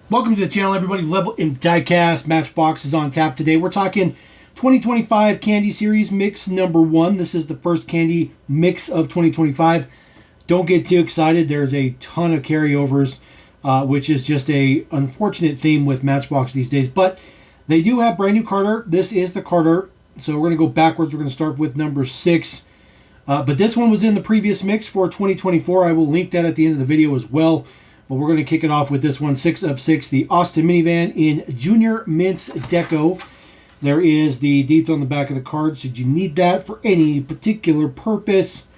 Welcome to the channel, everybody. Level and Diecast Matchbox is on tap today. We're talking 2025 Candy Series Mix number 1. This is the first candy mix of 2025. Don't get too excited. There's a ton of carryovers, which is just a unfortunate theme with Matchbox these days. But they do have brand new card art. This is the card art. So we're going to go backwards. We're going to start with number 6. But this one was in the previous mix for 2024. I will link that at the end of the video as well. But we're going to kick it off with this one, 6 of 6, the Austin Minivan in Junior Mints Deco. There is the deets on the back of the card, should you need that for any particular purpose.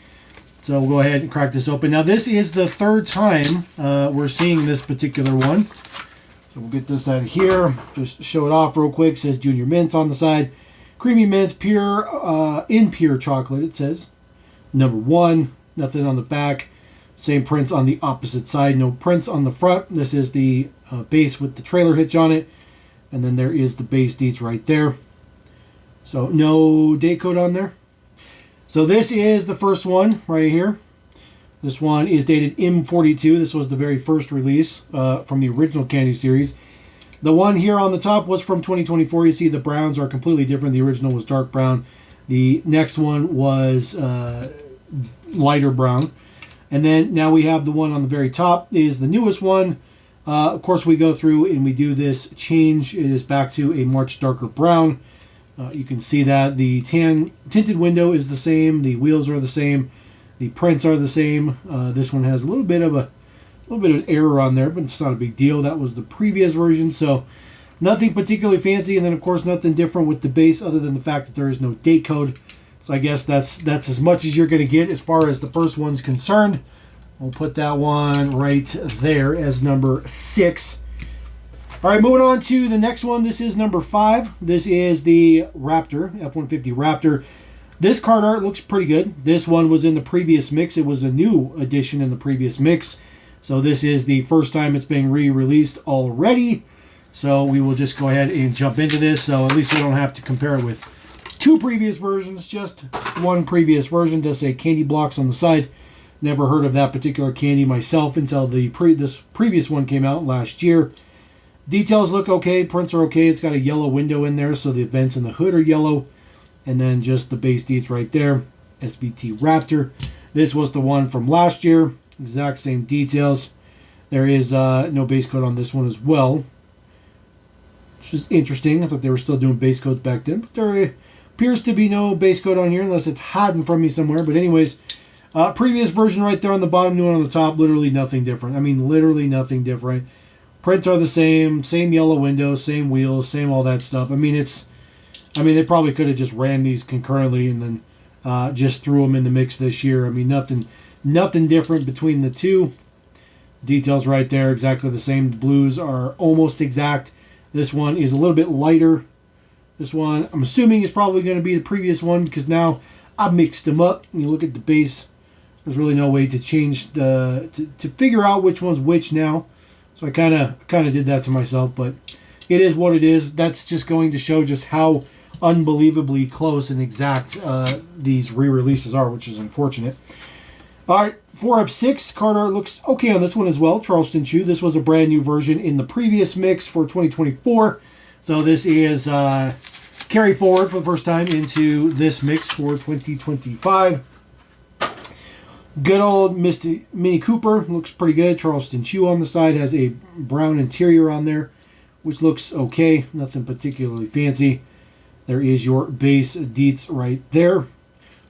So we'll go ahead and crack this open. Now, this is the third time we're seeing this particular one. So we'll get this out of here. Just show it off real quick. It says Junior Mints on the side. Creamy Mints, pure, in pure chocolate, it says. Number 1, nothing on the back. Same prints on the opposite side. No prints on the front. This is the base with the trailer hitch on it. And then there is the base deets right there. So no date code on there. So this is the first one right here. This one is dated M42. This was the very first release from the original candy series. The one here on the top was from 2024. You see the browns are completely different. The original was dark brown. The next one was lighter brown. And then now we have the one on the very top is the newest one. Of course, we go through and we do this change. It is back to a much darker brown. You can see that the tinted window is the same. The wheels are the same. The prints are the same. This one has a little bit of error on there, but it's not a big deal. That was the previous version, so nothing particularly fancy. And then, of course, nothing different with the base other than the fact that there is no date code. So I guess that's as much as you're going to get as far as the first one's concerned. We'll put that one right there as number 6. All right, moving on to the next one. This is number 5. This is the Raptor, F-150 Raptor. This card art looks pretty good. This one was in the previous mix. It was a new edition in the previous mix. So this is the first time it's being re-released already. So we will just go ahead and jump into this. So at least we don't have to compare it with 2 previous versions, just one previous version. Does say candy blocks on the side. Never heard of that particular candy myself until this previous one came out last year. Details look okay. Prints are okay. It's got a yellow window in there, so the vents in the hood are yellow. And then just the base deets right there. SVT Raptor. This was the one from last year. Exact same details. There is no base code on this one as well, which is interesting. I thought they were still doing base codes back then, but there appears to be no base code on here unless it's hiding from me somewhere. But anyways, previous version right there on the bottom, new one on the top, literally nothing different. I mean, literally nothing different. Prints are the same yellow windows, same wheels, same all that stuff. I mean, they probably could have just ran these concurrently and then just threw them in the mix this year. I mean, nothing different between the two. Details right there, exactly the same. The blues are almost exact. This one is a little bit lighter. This one, I'm assuming, is probably going to be the previous one because now I've mixed them up. And you look at the base, there's really no way to change to figure out which one's which now. So I kind of did that to myself, but it is what it is. That's just going to show just how unbelievably close and exact these re-releases are, which is unfortunate. All right, 4 of 6. Card art looks okay on this one as well. Charleston Chew. This was a brand new version in the previous mix for 2024. So this is carry forward for the first time into this mix for 2025. Good old Mini Cooper. Looks pretty good. Charleston Chew on the side. Has a brown interior on there, which looks okay. Nothing particularly fancy. There is your base deets right there.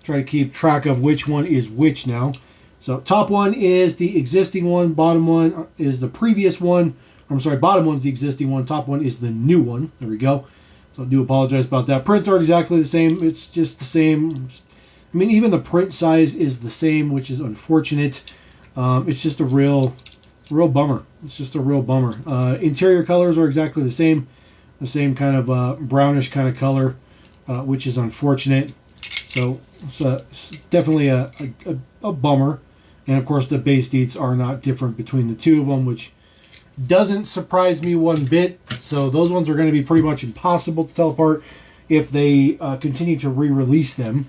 Try to keep track of which one is which now. So top one is the existing one. Bottom one is the previous one. I'm sorry, bottom one's the existing one. Top one is the new one. There we go. So I do apologize about that. Prints are exactly the same. It's just the same. I mean, even the print size is the same, which is unfortunate. It's just a real bummer. It's just a real bummer. Interior colors are exactly the same kind of brownish kind of color, which is unfortunate. So it's definitely a bummer. And of course, the base deets are not different between the two of them, which doesn't surprise me one bit. So those ones are going to be pretty much impossible to tell apart if they continue to re-release them.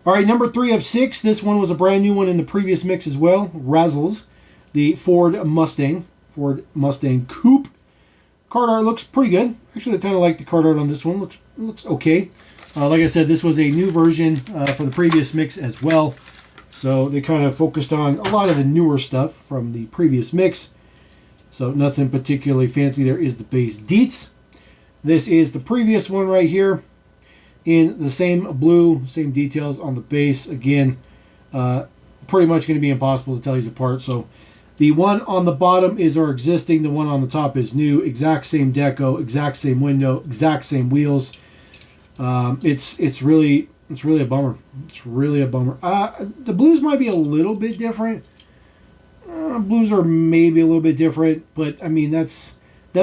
All right, number 3 of 6. This one was a brand new one in the previous mix as well. Razzles, the Ford Mustang Coupe. Card art looks pretty good. Actually, I kind of like the card art on this one. Looks okay. Like I said, this was a new version for the previous mix as well. So they kind of focused on a lot of the newer stuff from the previous mix. So nothing particularly fancy. There is the base deets. This is the previous one right here in the same blue, same details on the base. Again, pretty much going to be impossible to tell these apart. So the one on the bottom is our existing. The one on the top is new. Exact same deco, exact same window, exact same wheels. It's really a bummer. It's really a bummer. The blues might be a little bit different. Blues are maybe a little bit different, but I mean that's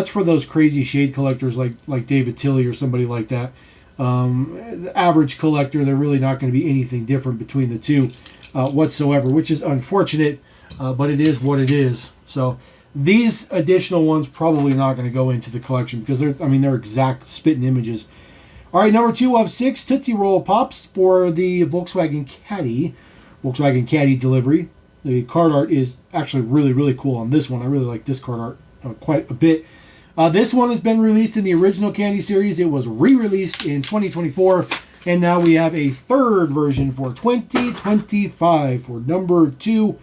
for those crazy shade collectors like David Tilley or somebody like that. The average collector, they're really not going to be anything different between the two whatsoever, which is unfortunate, but it is what it is. So these additional ones probably not going to go into the collection because they're exact spitting images. All right, number 2 of 6 Tootsie Roll Pops for the Volkswagen Caddy delivery. The card art is actually really, really cool on this one. I really like this card art quite a bit. This one has been released in the original Candy series. It was re-released in 2024, and now we have a third version for 2025 for number 2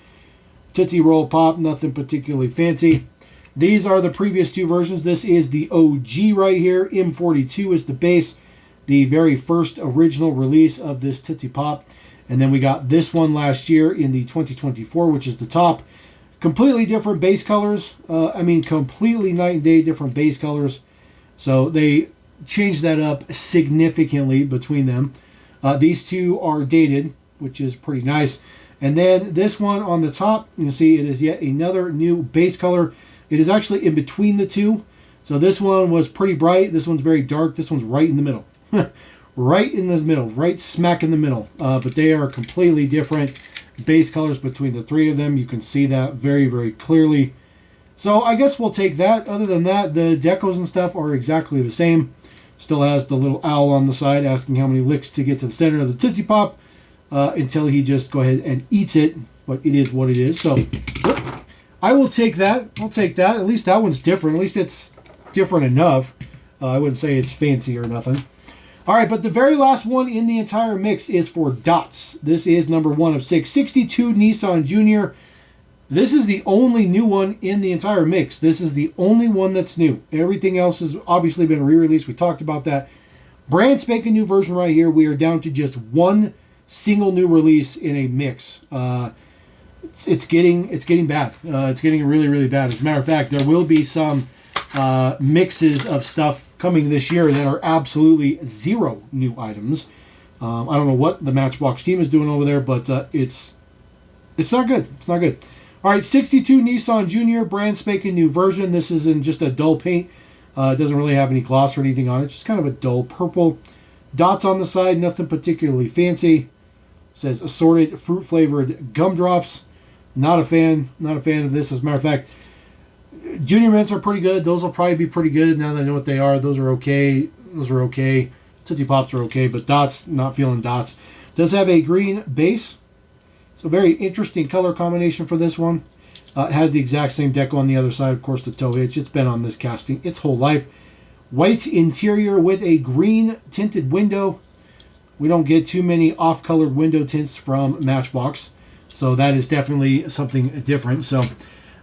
Tootsie Roll Pop. Nothing particularly fancy. These are the previous two versions. This is the OG right here. M42 is the base, the very first original release of this Tootsie Pop. And then we got this one last year in the 2024, which is the top. Completely different base colors. Completely night and day different base colors. So they changed that up significantly between them. These two are dated, which is pretty nice. And then this one on the top, you see it is yet another new base color. It is actually in between the two. So this one was pretty bright. This one's very dark. This one's right in the middle. Right in the middle, right smack in the middle. But they are completely different base colors between the three of them. You can see that very, very clearly. So I guess we'll take that. Other than that, the decos and stuff are exactly the same. Still has the little owl on the side asking how many licks to get to the center of the Tootsie Pop until he just go ahead and eats it. But it is what it is. So I will take that. I'll take that. At least that one's different. At least it's different enough. I wouldn't say it's fancy or nothing. All right, but the very last one in the entire mix is for Dots. This is number 1 of 6. 62 Nissan Junior. This is the only new one in the entire mix. This is the only one that's new. Everything else has obviously been re-released. We talked about that. Brand spanking new version right here. We are down to just one single new release in a mix. It's getting bad. It's getting really, really bad. As a matter of fact, there will be some mixes of stuff coming this year that are absolutely zero new items. I don't know what the Matchbox team is doing over there, but it's not good. It's not good. All right, 62 Nissan Junior, brand spanking new version. This is in just a dull paint. It doesn't really have any gloss or anything on it. It's just kind of a dull purple. Dots on the side, nothing particularly fancy. It says assorted fruit flavored gumdrops. Not a fan of this. As a matter of fact, Junior Mints are pretty good. Those will probably be pretty good now that I know what they are. Those are okay. Tootsie Pops are okay, but Dots, not feeling Dots. Does have a green base. So very interesting color combination for this one. It has the exact same deco on the other side. Of course, the tow hitch. It's been on this casting its whole life. White interior with a green tinted window. We don't get too many off-colored window tints from Matchbox. So that is definitely something different. So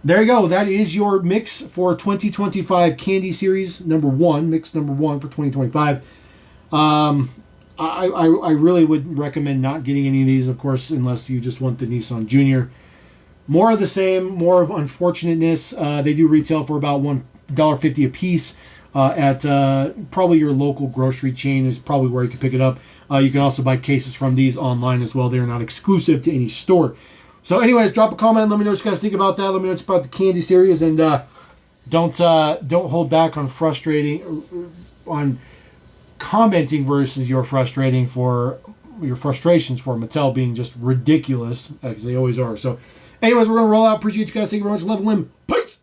there you go. That is your mix for 2025 Candy Series number 1. Mix number 1 for 2025. I really would recommend not getting any of these, of course, unless you just want the Nissan Junior. More of the same, more of unfortunateness. They do retail for about $1.50 a piece at probably your local grocery chain is probably where you can pick it up. You can also buy cases from these online as well. They are not exclusive to any store. So anyways, drop a comment. Let me know what you guys think about that. Let me know what about the Candy Series. And don't hold back on commenting versus your frustrations for Mattel being just ridiculous, because they always are. So anyways, we're going to roll out. Appreciate you guys. Thank you very much. Love and limb. Peace.